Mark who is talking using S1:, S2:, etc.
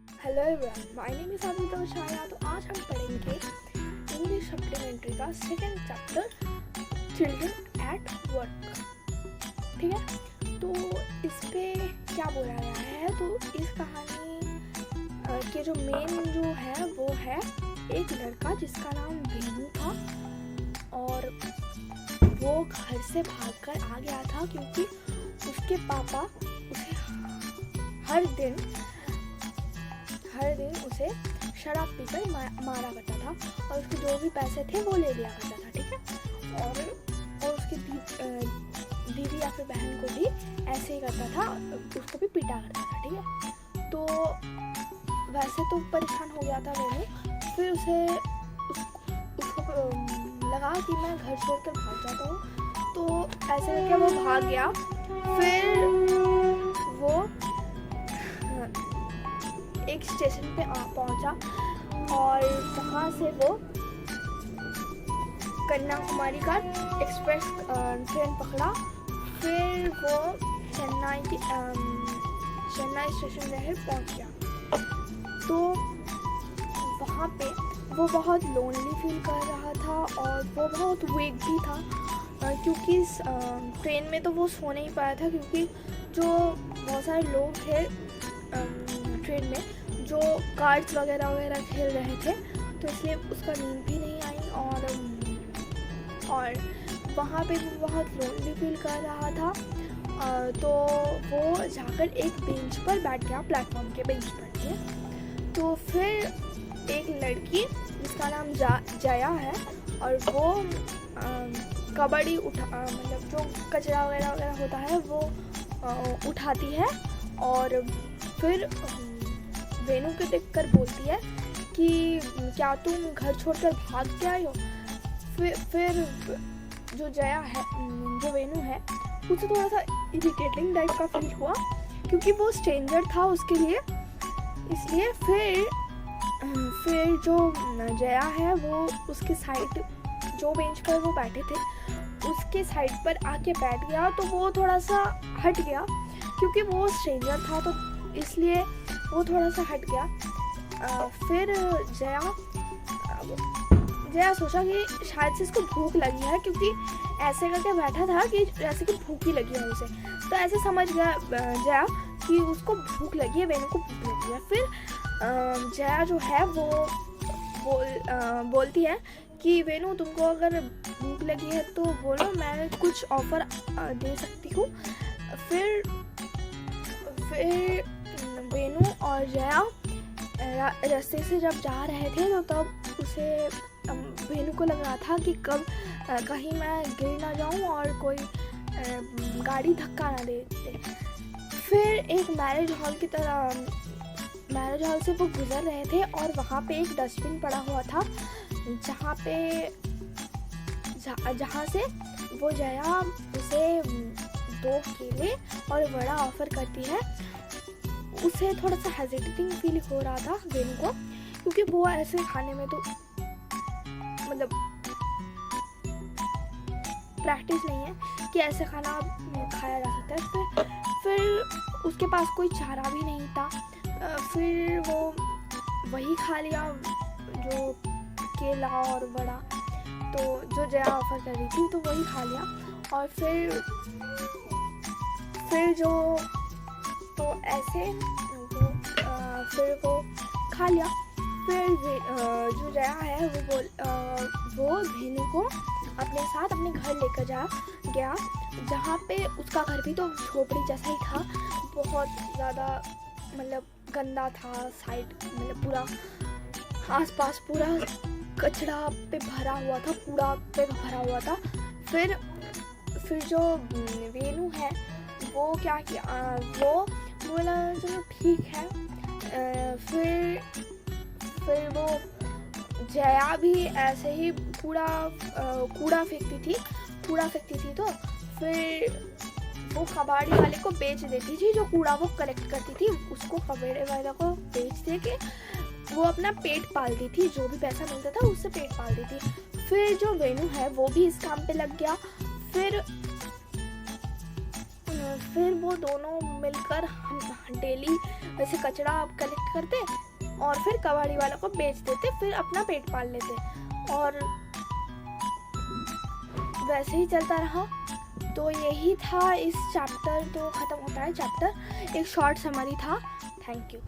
S1: Hello everyone, my name is Aditya शाया। तो आज हम पढ़ेंगे इंग्लिश सप्लीमेंट्री का second chapter children at work. ठीक है, तो इस पे क्या बोला गया है, तो इस कहानी के जो मेन जो है वो है एक लड़का जिसका नाम वेनू था और वो घर से भागकर आ गया था क्योंकि उसके पापा उसे हर दिन उसे शराब पीकर मारा करता था और उसके जो भी पैसे थे वो ले लिया करता था। ठीक है, और उसकी दीदी या फिर बहन को भी ऐसे ही करता था, उसको भी पीटा करता था। ठीक है, तो वैसे तो परेशान हो गया था वेनू। फिर उसको लगा कि मैं घर छोड़कर भाग जाता हूँ, तो ऐसे करके वो भाग गया। फिर वो एक स्टेशन पे पहुंचा और वहाँ से वो कन्याकुमारी का एक्सप्रेस ट्रेन पकड़ा। फिर वो चेन्नई स्टेशन रहे पहुंच गया। तो वहाँ पे वो बहुत लोनली फील कर रहा था और वो बहुत वीक भी था क्योंकि ट्रेन में तो वो सो नहीं पाया था क्योंकि जो बहुत सारे लोग थे ट्रेन में जो कार्ड्स वगैरह खेल रहे थे, तो इसलिए उसका नींद भी नहीं आई और वहाँ पे वो बहुत लोनली फील कर रहा था। तो वो जाकर एक बेंच पर बैठ गया, प्लेटफॉर्म के बेंच पर। तो फिर एक लड़की जिसका नाम जया है और वो कबड्डी मतलब जो कचरा वगैरह होता है वो उठाती है और फिर वेनू को देखकर बोलती है कि क्या तुम घर छोड़कर भाग के आई हो। फिर जो जया है, जो वेनू है, उसे थोड़ा सा इरिटेटिंग टाइप का फील हुआ क्योंकि वो स्ट्रेंजर था उसके लिए। इसलिए फिर जो जया है वो उसके साइड, जो बेंच पर वो बैठे थे उसके साइड पर आके बैठ गया। तो वो थोड़ा सा हट गया क्योंकि वो स्ट्रेंजर था, तो इसलिए वो थोड़ा सा हट गया। फिर जया सोचा कि शायद से इसको भूख लगी है क्योंकि ऐसे करके बैठा था कि जैसे कि भूख ही लगी है उसे। तो ऐसे समझ गया जया कि उसको भूख लगी है, वेनू को भूख लगी है। फिर जया जो है वो बोलती है कि वेनू तुमको अगर भूख लगी है तो बोलो, मैं कुछ ऑफर दे सकती हूँ। फिर वेनू और जया रास्ते से जब जा रहे थे तो तब उसे वेनू को लग रहा था कि कब कहीं मैं गिर ना जाऊं और कोई गाड़ी धक्का ना दे। फिर एक मैरिज हॉल से वो गुजर रहे थे और वहाँ पे एक डस्टबिन पड़ा हुआ था जहाँ से वो जया उसे 2 केले और वड़ा ऑफर करती है। उसे थोड़ा सा हेजिटेटिंग फील हो रहा था वेनू को क्योंकि वो ऐसे खाने में तो मतलब प्रैक्टिस नहीं है कि ऐसे खाना खाया जा सकता है। फिर उसके पास कोई चारा भी नहीं था। फिर वो वही खा लिया, जो केला और वड़ा, तो जो जया ऑफर कर रही थी तो वही खा लिया। और फिर जो तो ऐसे फिर वो खा लिया। फिर जो जया है वो वेनू को अपने साथ अपने घर लेकर गया जहाँ पे उसका घर भी तो झोपड़ी जैसा ही था, बहुत ज़्यादा मतलब गंदा था। साइड मतलब पूरा आसपास पूरा कचरा पे भरा हुआ था, कूड़ा पे भरा हुआ था। फिर जो वेनू है वो क्या किया, वो बोला चलो ठीक है। फिर वो जया भी ऐसे ही कूड़ा फेंकती थी। तो फिर वो कबाड़ी वाले को बेच देती थी, जो कूड़ा वो कलेक्ट करती थी उसको कबाड़ी वाले को बेच दे के वो अपना पेट पालती थी, जो भी पैसा मिलता था उससे पेट पालती थी। फिर जो वेनू है वो भी इस काम पे लग गया। फिर फिर वो दोनों मिलकर हम डेली वैसे कचरा कलेक्ट करते और फिर कबाड़ी वालों को बेच देते, फिर अपना पेट पाल लेते और वैसे ही चलता रहा। तो यही था इस चैप्टर, तो ख़त्म होता है चैप्टर, एक शॉर्ट समरी था। Thank you.